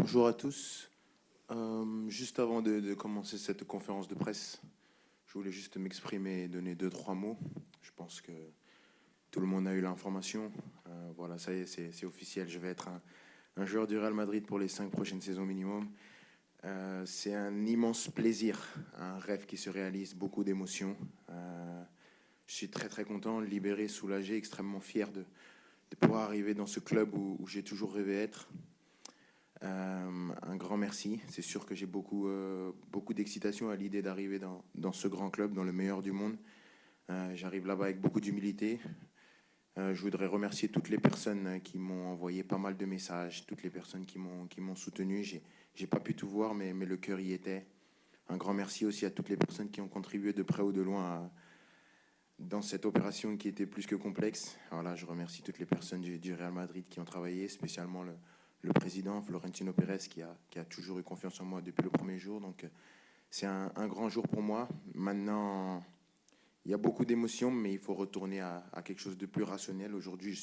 Bonjour à tous. Juste avant de commencer cette conférence de presse, je voulais juste m'exprimer et donner deux, trois mots. Je pense que tout le monde a eu l'information. Voilà, ça y est, c'est officiel. Je vais être un joueur du Real Madrid pour les 5 prochaines saisons minimum. C'est un immense plaisir, un rêve qui se réalise, beaucoup d'émotions. Je suis très très content, libéré, soulagé, extrêmement fier de pouvoir arriver dans ce club où j'ai toujours rêvé être. Un grand merci. C'est sûr que j'ai beaucoup d'excitation à l'idée d'arriver dans ce grand club, dans le meilleur du monde. J'arrive là-bas avec beaucoup d'humilité. Je voudrais remercier toutes les personnes qui m'ont envoyé pas mal de messages, toutes les personnes qui m'ont soutenu. J'ai pas pu tout voir, mais le cœur y était. Un grand merci aussi à toutes les personnes qui ont contribué de près ou de loin dans cette opération qui était plus que complexe. Alors là, je remercie toutes les personnes du Real Madrid qui ont travaillé, spécialement le président Florentino Pérez qui a toujours eu confiance en moi depuis le premier jour. Donc c'est un grand jour pour moi. Maintenant, il y a beaucoup d'émotions, mais il faut retourner à quelque chose de plus rationnel. Aujourd'hui,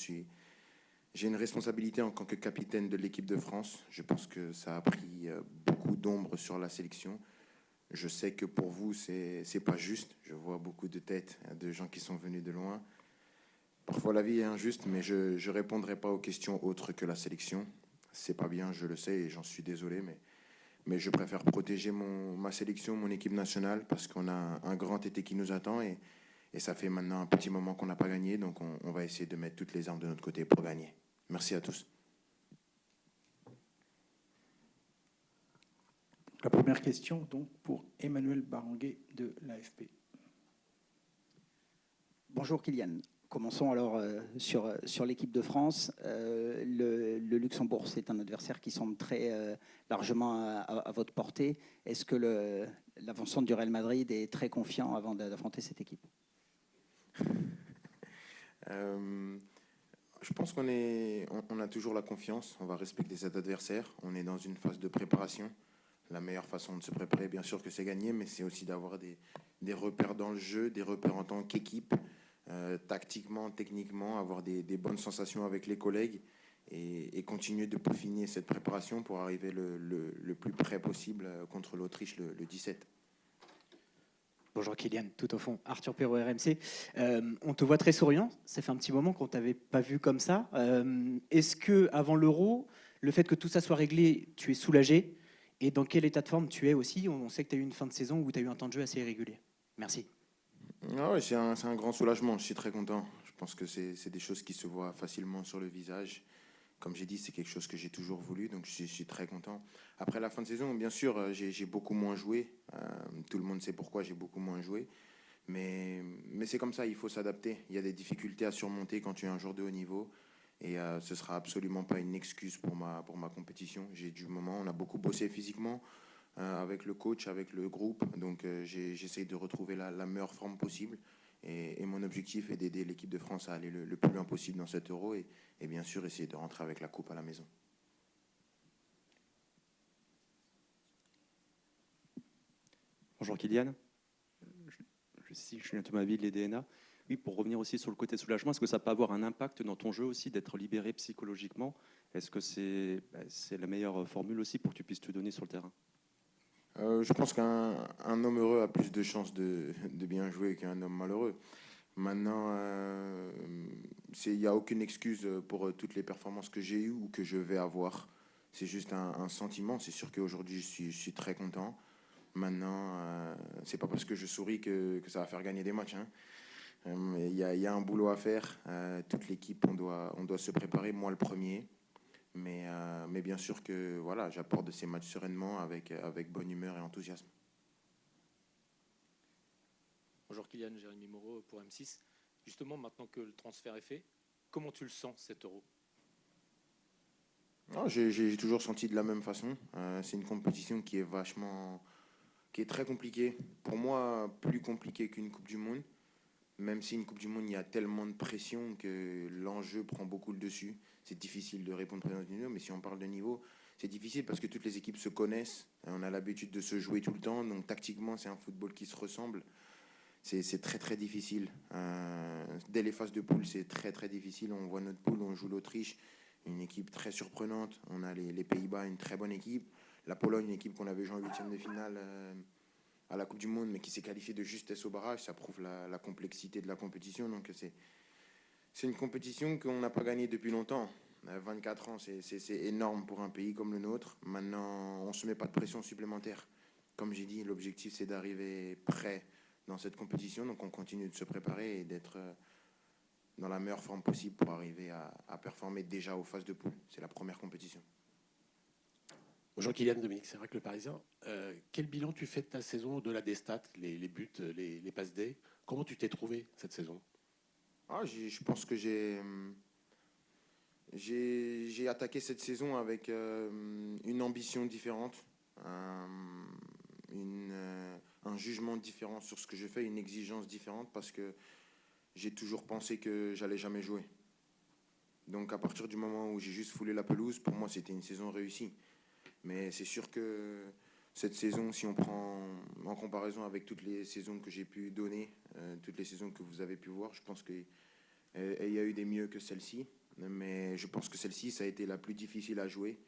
j'ai une responsabilité en tant que capitaine de l'équipe de France. Je pense que ça a pris beaucoup d'ombre sur la sélection. Je sais que pour vous, c'est pas juste. Je vois beaucoup de têtes de gens qui sont venus de loin. Parfois, la vie est injuste, mais je ne répondrai pas aux questions autres que la sélection. C'est pas bien, je le sais, et j'en suis désolé, mais je préfère protéger ma sélection, mon équipe nationale, parce qu'on a un grand été qui nous attend, et ça fait maintenant un petit moment qu'on n'a pas gagné, donc on va essayer de mettre toutes les armes de notre côté pour gagner. Merci à tous. La première question, donc, pour Emmanuel Baranguet de l'AFP. Bonjour Kylian. Commençons alors sur l'équipe de France. Le Luxembourg, c'est un adversaire qui semble très largement à votre portée. Est-ce que l'avancement du Real Madrid est très confiant avant d'affronter cette équipe? Je pense on a toujours la confiance, on va respecter cet adversaire. On est dans une phase de préparation. La meilleure façon de se préparer, bien sûr, que c'est gagner, mais c'est aussi d'avoir des repères dans le jeu, des repères en tant qu'équipe, tactiquement, techniquement, avoir des bonnes sensations avec les collègues et continuer de peaufiner cette préparation pour arriver le plus près possible contre l'Autriche le 17. Bonjour Kylian, tout au fond, Arthur Perrault, RMC. On te voit très souriant, ça fait un petit moment qu'on ne t'avait pas vu comme ça. Est-ce que avant l'Euro, le fait que tout ça soit réglé, tu es soulagé? Et dans quel état de forme tu es aussi? On sait que tu as eu une fin de saison où tu as eu un temps de jeu assez irrégulier. Merci. Ah ouais, c'est un grand soulagement, je suis très content. Je pense que c'est des choses qui se voient facilement sur le visage. Comme j'ai dit, c'est quelque chose que j'ai toujours voulu, donc je suis très content. Après la fin de saison, bien sûr, j'ai beaucoup moins joué. Tout le monde sait pourquoi j'ai beaucoup moins joué. Mais c'est comme ça, il faut s'adapter. Il y a des difficultés à surmonter quand tu es un joueur de haut niveau. Et ce sera absolument pas une excuse pour ma compétition. J'ai du moment, on a beaucoup bossé physiquement avec le coach, avec le groupe. Donc j'essaye de retrouver la meilleure forme possible. Et mon objectif est d'aider l'équipe de France à aller le plus loin possible dans cet Euro et bien sûr essayer de rentrer avec la coupe à la maison. Bonjour Kylian, je suis Julien Thomasville, les DNA. Oui, pour revenir aussi sur le côté soulagement, est-ce que ça peut avoir un impact dans ton jeu aussi d'être libéré psychologiquement? Est-ce que c'est la meilleure formule aussi pour que tu puisses te donner sur le terrain? Je pense qu'un homme heureux a plus de chances de bien jouer qu'un homme malheureux. Maintenant, il n'y a aucune excuse pour toutes les performances que j'ai eues ou que je vais avoir. C'est juste un sentiment. C'est sûr qu'aujourd'hui, je suis très content. Maintenant, c'est pas parce que je souris que ça va faire gagner des matchs, hein. Il y a un boulot à faire. Toute l'équipe, on doit se préparer, moi le premier. Mais bien sûr que voilà, j'apporte de ces matchs sereinement avec bonne humeur et enthousiasme. Bonjour Kylian, Jérémy Moreau pour M6. Justement, maintenant que le transfert est fait, comment tu le sens cet Euro? Non, j'ai toujours senti de la même façon. C'est une compétition qui est très compliquée. Pour moi, plus compliquée qu'une Coupe du Monde. Même si une Coupe du Monde, il y a tellement de pression que l'enjeu prend beaucoup le dessus. C'est difficile de répondre présent du niveau, mais si on parle de niveau, c'est difficile parce que toutes les équipes se connaissent. On a l'habitude de se jouer tout le temps, donc tactiquement, c'est un football qui se ressemble. C'est très très difficile. Dès les phases de poule, c'est très très difficile. On voit notre poule, on joue l'Autriche une équipe très surprenante. On a les Pays-Bas, une très bonne équipe. La Pologne, une équipe qu'on avait joué en huitième de finale à la Coupe du Monde, mais qui s'est qualifiée de justesse au barrage. Ça prouve la complexité de la compétition. Donc c'est une compétition qu'on n'a pas gagnée depuis longtemps. 24 ans, c'est énorme pour un pays comme le nôtre. Maintenant, on ne se met pas de pression supplémentaire. Comme j'ai dit, l'objectif, c'est d'arriver prêt dans cette compétition. Donc on continue de se préparer et d'être dans la meilleure forme possible pour arriver à performer déjà aux phases de poule. C'est la première compétition. Bonjour Kylian, Dominique Sérac, Le Parisien. Quel bilan tu fais de ta saison au-delà des stats, les buts, les passes D? Comment tu t'es trouvé cette saison? Je pense que j'ai attaqué cette saison avec une ambition différente, un jugement différent sur ce que je fais, une exigence différente, parce que j'ai toujours pensé que j'allais jamais jouer. Donc à partir du moment où j'ai juste foulé la pelouse, pour moi c'était une saison réussie. Mais c'est sûr que cette saison, si on prend en comparaison avec toutes les saisons que j'ai pu donner, toutes les saisons que vous avez pu voir, je pense qu'il y a eu des mieux que celle-ci. Mais je pense que celle-ci, ça a été la plus difficile à jouer.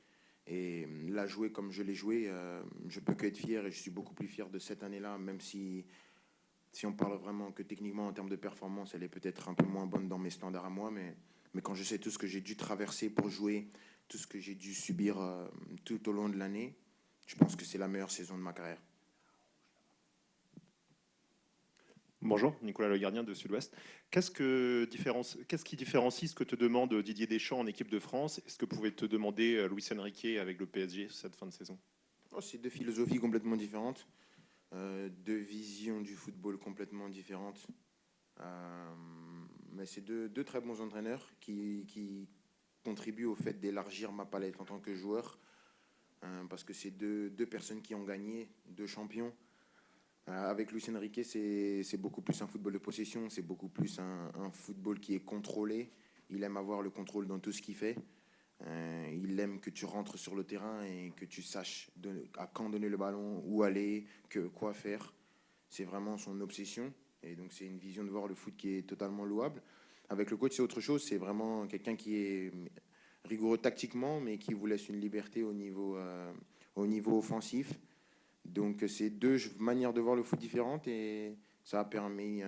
Et la jouer comme je l'ai joué, je peux qu'être fier, et je suis beaucoup plus fier de cette année-là, même si on parle vraiment que techniquement, en termes de performance, elle est peut-être un peu moins bonne dans mes standards à moi, mais quand je sais tout ce que j'ai dû traverser pour jouer, tout ce que j'ai dû subir tout au long de l'année, je pense que c'est la meilleure saison de ma carrière. Bonjour, Nicolas Le Gardien de Sud-Ouest. Qu'est-ce qui différencie ce que te demande Didier Deschamps en équipe de France et ce que pouvait te demander Luis Enrique avec le PSG cette fin de saison? C'est deux philosophies complètement différentes, deux visions du football complètement différentes. Mais c'est deux très bons entraîneurs qui contribuent au fait d'élargir ma palette en tant que joueur, parce que c'est deux personnes qui ont gagné, deux champions. Avec Luis Enrique, c'est beaucoup plus un football de possession, c'est beaucoup plus un football qui est contrôlé. Il aime avoir le contrôle dans tout ce qu'il fait. Il aime que tu rentres sur le terrain et que tu saches à quand donner le ballon, où aller, quoi faire. C'est vraiment son obsession. Et donc c'est une vision de voir le foot qui est totalement louable. Avec le coach, c'est autre chose. C'est vraiment quelqu'un qui est rigoureux tactiquement, mais qui vous laisse une liberté au niveau offensif. Donc c'est deux manières de voir le foot différentes, et ça a permis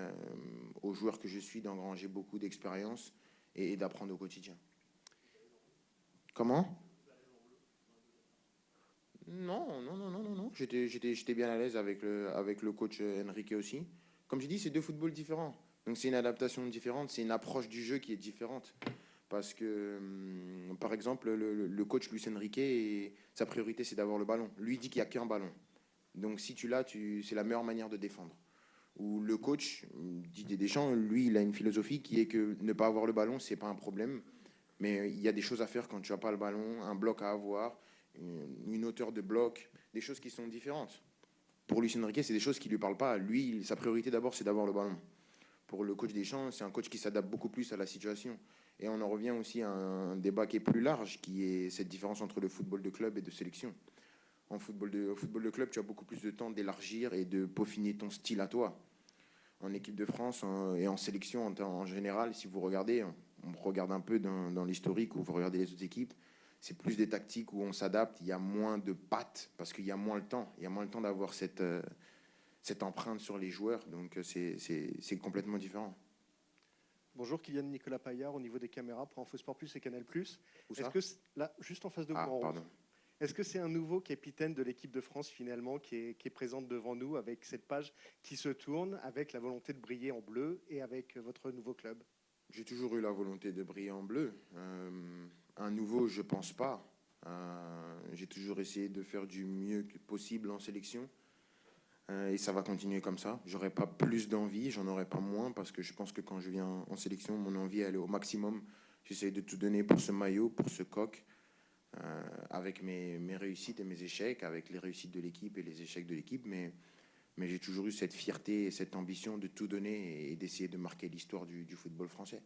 aux joueurs que je suis d'engranger beaucoup d'expérience et d'apprendre au quotidien. Comment? Non. J'étais bien à l'aise avec le coach Enrique aussi. Comme j'ai dit, c'est deux footballs différents. Donc c'est une adaptation différente, c'est une approche du jeu qui est différente. Parce que, par exemple, le coach Luis Enrique, sa priorité, c'est d'avoir le ballon. Lui dit qu'il n'y a qu'un ballon. Donc si tu l'as, c'est la meilleure manière de défendre. Ou le coach, Didier Deschamps, lui, il a une philosophie qui est que ne pas avoir le ballon, c'est pas un problème. Mais il y a des choses à faire quand tu n'as pas le ballon, un bloc à avoir, une hauteur de bloc, des choses qui sont différentes. Pour Luis Enrique, c'est des choses qui ne lui parlent pas. Lui, sa priorité d'abord, c'est d'avoir le ballon. Pour le coach Deschamps, c'est un coach qui s'adapte beaucoup plus à la situation. Et on en revient aussi à un débat qui est plus large, qui est cette différence entre le football de club et de sélection. Au football de club, tu as beaucoup plus de temps d'élargir et de peaufiner ton style à toi. En équipe de France et en sélection en général, si vous regardez, on regarde un peu dans l'historique où vous regardez les autres équipes, c'est plus des tactiques où on s'adapte, il y a moins de pattes parce qu'il y a moins le temps. Il y a moins le temps d'avoir cette empreinte sur les joueurs, donc c'est complètement différent. Bonjour, Kylian, Nicolas Paillard, au niveau des caméras pour InfoSport Plus et Canal+. Où ça? Là, juste en face de vous, en pardon. rouge. Est-ce que c'est un nouveau capitaine de l'équipe de France finalement qui est présente devant nous avec cette page qui se tourne, avec la volonté de briller en bleu et avec votre nouveau club? J'ai toujours eu la volonté de briller en bleu. Un nouveau, je pense pas. J'ai toujours essayé de faire du mieux possible en sélection. Et ça va continuer comme ça. J'aurai pas plus d'envie, j'en aurai pas moins, parce que je pense que quand je viens en sélection, mon envie elle est au maximum. J'essaie de tout donner pour ce maillot, pour ce coq, avec mes réussites et mes échecs, avec les réussites de l'équipe et les échecs de l'équipe, mais j'ai toujours eu cette fierté et cette ambition de tout donner et d'essayer de marquer l'histoire du football français.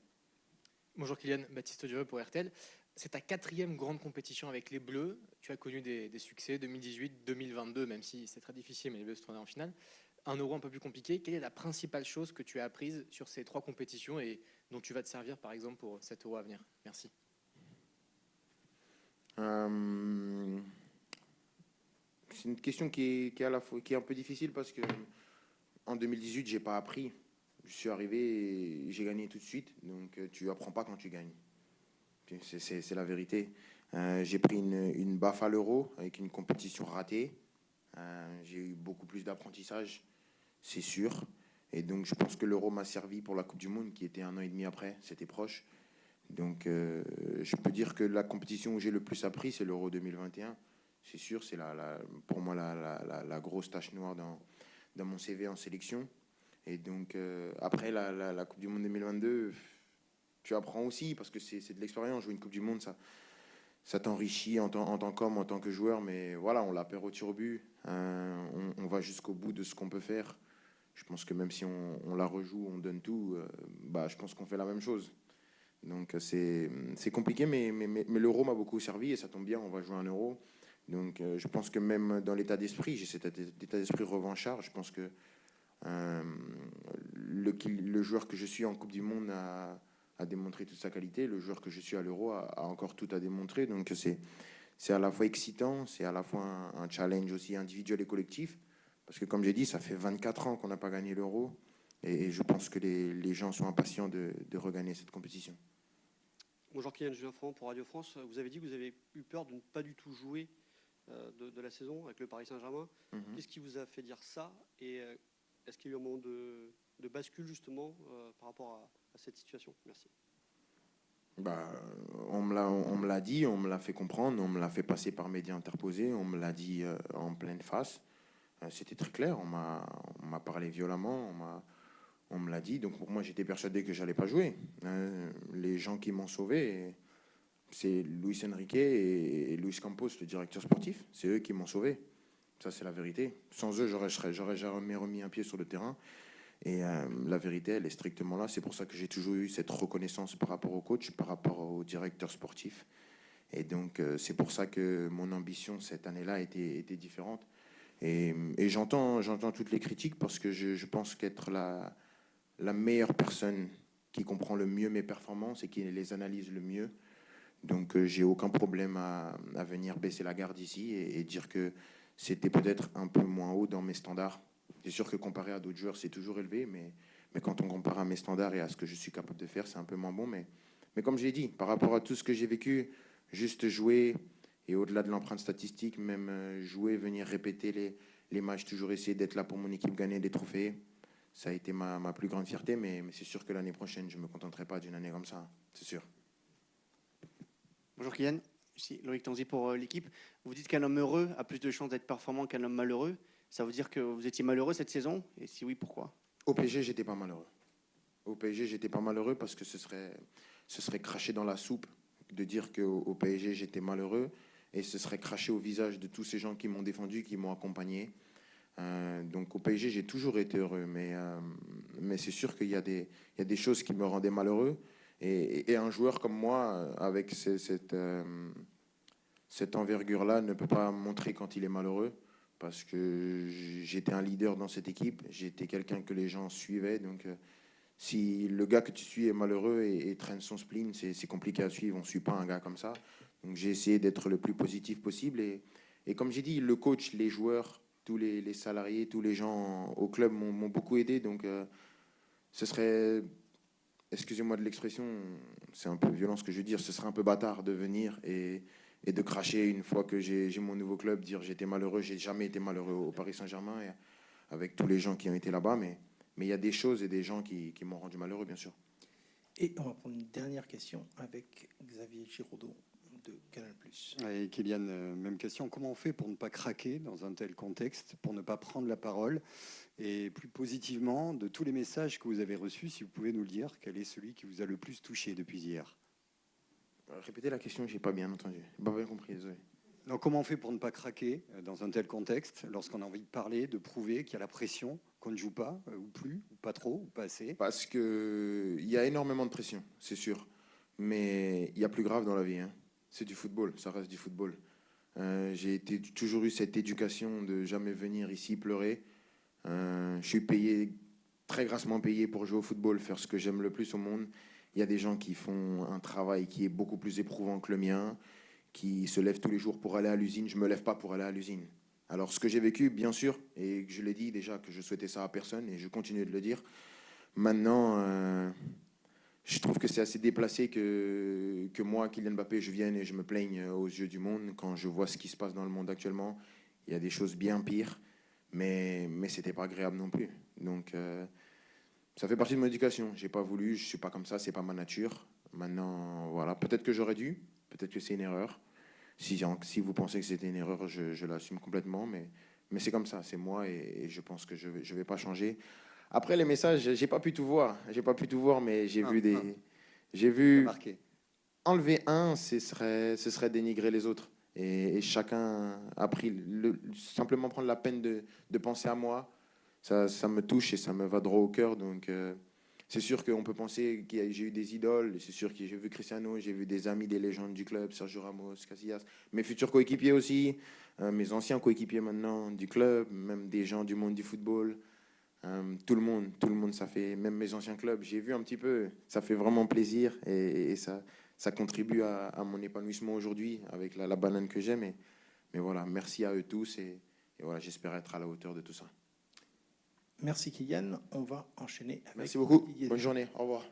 Bonjour Kylian, Baptiste Dureux pour RTL. C'est ta 4e grande compétition avec les Bleus. Tu as connu des succès 2018, 2022, même si c'est très difficile, mais les Bleus se tournaient en finale. Un Euro un peu plus compliqué. Quelle est la principale chose que tu as apprise sur ces 3 compétitions et dont tu vas te servir par exemple pour cet Euro à venir? Merci. Euh, c'est une question qui est à la fois, qui est un peu difficile parce que en 2018, j'ai pas appris. Je suis arrivé et j'ai gagné tout de suite. Donc, tu apprends pas quand tu gagnes. C'est la vérité. J'ai pris une baffe à l'Euro avec une compétition ratée. J'ai eu beaucoup plus d'apprentissage, c'est sûr. Et donc, je pense que l'Euro m'a servi pour la Coupe du Monde, qui était 1 an et demi après. C'était proche. Donc, je peux dire que la compétition où j'ai le plus appris, c'est l'Euro 2021. C'est sûr, c'est pour moi la grosse tache noire dans mon CV en sélection. Et donc, après la Coupe du Monde 2022, tu apprends aussi, parce que c'est de l'expérience. Jouer une Coupe du Monde, ça t'enrichit en tant qu'homme, en tant que joueur. Mais voilà, on la perd au tir au but. On va jusqu'au bout de ce qu'on peut faire. Je pense que même si on la rejoue, on donne tout, bah, je pense qu'on fait la même chose. Donc c'est compliqué, mais l'euro m'a beaucoup servi et ça tombe bien, on va jouer un euro. Donc je pense que même dans l'état d'esprit, j'ai cet état d'esprit revanchard. Je pense que euh, le joueur que je suis en Coupe du Monde a démontré toute sa qualité. Le joueur que je suis à l'euro a encore tout à démontrer. Donc c'est à la fois excitant, c'est à la fois un challenge aussi individuel et collectif. Parce que comme j'ai dit, ça fait 24 ans qu'on n'a pas gagné l'euro. Et je pense que les gens sont impatients de regagner cette compétition. Bonjour Kylian Julien Franc pour Radio France. Vous avez dit que vous avez eu peur de ne pas du tout jouer de la saison avec le Paris Saint-Germain. Qu'est-ce qui vous a fait dire ça? Et est-ce qu'il y a eu un moment de bascule justement par rapport à cette situation? Merci. Bah, on me l'a dit, on me l'a fait comprendre, on me l'a fait passer par médias interposés, on me l'a dit en pleine face. C'était très clair, on m'a parlé violemment, on me l'a dit. Donc pour moi, j'étais persuadé que j'allais pas jouer. Les gens qui m'ont sauvé, c'est Luis Enrique et Luis Campos, le directeur sportif. C'est eux qui m'ont sauvé. Ça, c'est la vérité. Sans eux, j'aurais jamais remis un pied sur le terrain. Et la vérité, elle est strictement là. C'est pour ça que j'ai toujours eu cette reconnaissance par rapport au coach, par rapport au directeur sportif. Et donc, c'est pour ça que mon ambition cette année-là était différente. Et j'entends toutes les critiques parce que je pense qu'être la meilleure personne qui comprend le mieux mes performances et qui les analyse le mieux. Donc, j'ai aucun problème à venir baisser la garde ici et dire que c'était peut-être un peu moins haut dans mes standards. C'est sûr que comparé à d'autres joueurs, c'est toujours élevé, mais quand on compare à mes standards et à ce que je suis capable de faire, c'est un peu moins bon. Mais comme je l'ai dit, par rapport à tout ce que j'ai vécu, juste jouer et au-delà de l'empreinte statistique, même jouer, venir répéter les matchs, toujours essayer d'être là pour mon équipe, gagner des trophées, ça a été ma plus grande fierté. Mais c'est sûr que l'année prochaine, je ne me contenterai pas d'une année comme ça, c'est sûr. Bonjour Kylian, ici Loïc Tanzi pour l'équipe. Vous dites qu'un homme heureux a plus de chances d'être performant qu'un homme malheureux. Ça veut dire que vous étiez malheureux cette saison? Et si oui, pourquoi? Au PSG, j'étais pas malheureux. Au PSG, j'étais pas malheureux parce que ce serait cracher dans la soupe de dire qu'au PSG, j'étais malheureux. Et ce serait cracher au visage de tous ces gens qui m'ont défendu, qui m'ont accompagné. Donc au PSG, j'ai toujours été heureux. Mais c'est sûr qu'il y a des choses qui me rendaient malheureux. Et un joueur comme moi, avec cette envergure-là, ne peut pas montrer quand il est malheureux. Parce que j'étais un leader dans cette équipe. J'étais quelqu'un que les gens suivaient. Donc si le gars que tu suis est malheureux et traîne son spleen, c'est compliqué à suivre. On ne suit pas un gars comme ça. Donc j'ai essayé d'être le plus positif possible. Et comme j'ai dit, le coach, les joueurs, tous les salariés, tous les gens au club m'ont beaucoup aidé. Donc ce serait, excusez-moi de l'expression, c'est un peu violent ce que je veux dire, ce serait un peu bâtard de venir et de cracher une fois que j'ai mon nouveau club, dire j'étais malheureux, j'ai jamais été malheureux au Paris Saint-Germain et avec tous les gens qui ont été là-bas. Mais il y a des choses et des gens qui m'ont rendu malheureux, bien sûr. Et on va prendre une dernière question avec Xavier Giraudot de Canal+. Et Kylian, même question. Comment on fait pour ne pas craquer dans un tel contexte, pour ne pas prendre la parole? Et plus positivement, de tous les messages que vous avez reçus, si vous pouvez nous le dire, quel est celui qui vous a le plus touché depuis hier? Répétez la question, j'ai pas bien entendu. J'ai pas bien compris, désolé. Donc, comment on fait pour ne pas craquer dans un tel contexte, lorsqu'on a envie de parler, de prouver qu'il y a la pression, qu'on ne joue pas, ou plus, ou pas trop, ou pas assez? Parce qu'il y a énormément de pression, c'est sûr. Mais il y a plus grave dans la vie. Hein. C'est du football, ça reste du football. J'ai toujours eu cette éducation de jamais venir ici pleurer. Je suis payé, très grassement payé pour jouer au football, faire ce que j'aime le plus au monde. Il y a des gens qui font un travail qui est beaucoup plus éprouvant que le mien, qui se lève tous les jours pour aller à l'usine. Je ne me lève pas pour aller à l'usine. Alors, ce que j'ai vécu, bien sûr, et je l'ai dit déjà que je souhaitais ça à personne, et je continue de le dire. Maintenant, je trouve que c'est assez déplacé que moi, Kylian Mbappé, je vienne et je me plaigne aux yeux du monde quand je vois ce qui se passe dans le monde actuellement. Il y a des choses bien pires, mais ce n'était pas agréable non plus. Donc, ça fait partie de mon éducation. Je n'ai pas voulu, je ne suis pas comme ça, ce n'est pas ma nature. Maintenant, voilà, peut-être que j'aurais dû, peut-être que c'est une erreur. Si vous pensez que c'était une erreur, je l'assume complètement, mais c'est comme ça, c'est moi et je pense que je ne vais pas changer. Après, les messages, j'ai pas pu tout voir. J'ai pas pu tout voir, mais j'ai vu des. J'ai vu. Marqué. Enlever un, ce serait dénigrer les autres. Et chacun a pris simplement prendre la peine de penser à moi. Ça me touche et ça me va droit au cœur. Donc, c'est sûr qu'on peut penser que j'ai eu des idoles. C'est sûr que j'ai vu Cristiano, j'ai vu des amis, des légendes du club, Sergio Ramos, Casillas, mes futurs coéquipiers aussi, mes anciens coéquipiers maintenant du club, même des gens du monde du football. Tout le monde, ça fait, même mes anciens clubs, j'ai vu un petit peu, ça fait vraiment plaisir et ça contribue à mon épanouissement aujourd'hui avec la banane que j'aime. Mais voilà, merci à eux tous et voilà, j'espère être à la hauteur de tout ça. Merci Kylian. On va enchaîner avec Merci beaucoup. Didier Bonne Deschamps. journée. Au revoir.